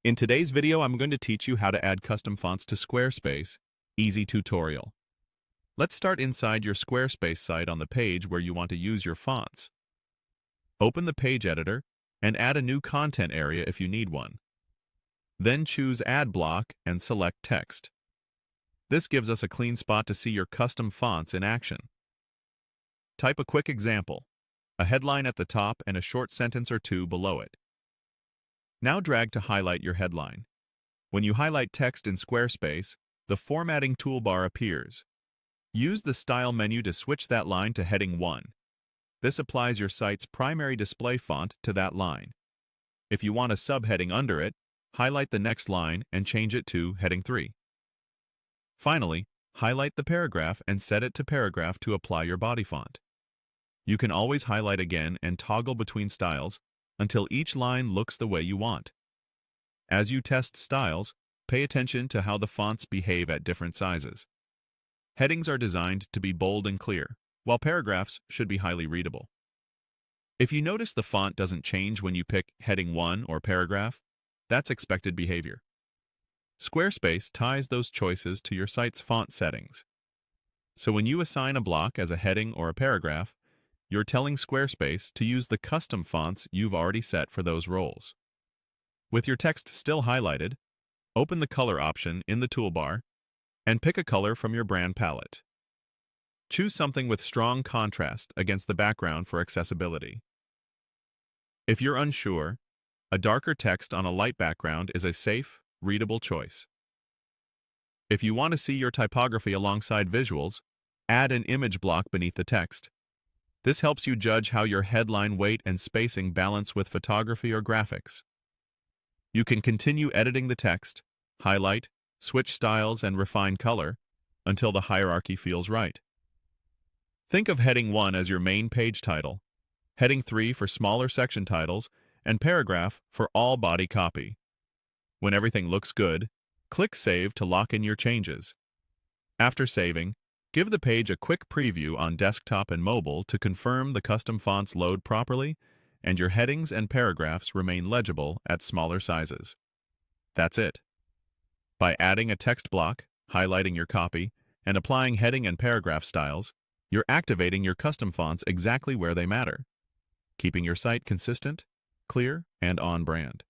In today's video, I'm going to teach you how to add custom fonts to Squarespace. Easy tutorial. Let's start inside your Squarespace site on the page where you want to use your fonts. Open the page editor and add a new content area if you need one. Then choose Add Block and select Text. This gives us a clean spot to see your custom fonts in action. Type a quick example, a headline at the top and a short sentence or two below it. Now drag to highlight your headline. When you highlight text in Squarespace, the formatting toolbar appears. Use the Style menu to switch that line to heading 1. This applies your site's primary display font to that line. If you want a subheading under it, highlight the next line and change it to heading 3. Finally, highlight the paragraph and set it to paragraph to apply your body font. You can always highlight again and toggle between styles until each line looks the way you want. As you test styles, pay attention to how the fonts behave at different sizes. Headings are designed to be bold and clear, while paragraphs should be highly readable. If you notice the font doesn't change when you pick heading 1 or paragraph, that's expected behavior. Squarespace ties those choices to your site's font settings. So when you assign a block as a heading or a paragraph, you're telling Squarespace to use the custom fonts you've already set for those roles. With your text still highlighted, open the color option in the toolbar and pick a color from your brand palette. Choose something with strong contrast against the background for accessibility. If you're unsure, a darker text on a light background is a safe, readable choice. If you want to see your typography alongside visuals, add an image block beneath the text. This helps you judge how your headline weight and spacing balance with photography or graphics. You can continue editing the text, highlight, switch styles, and refine color until the hierarchy feels right. Think of heading 1 as your main page title, heading 3 for smaller section titles, and paragraph for all body copy. When everything looks good, click Save to lock in your changes. After saving, give the page a quick preview on desktop and mobile to confirm the custom fonts load properly and your headings and paragraphs remain legible at smaller sizes. That's it. By adding a text block, highlighting your copy, and applying heading and paragraph styles, you're activating your custom fonts exactly where they matter, keeping your site consistent, clear, and on brand.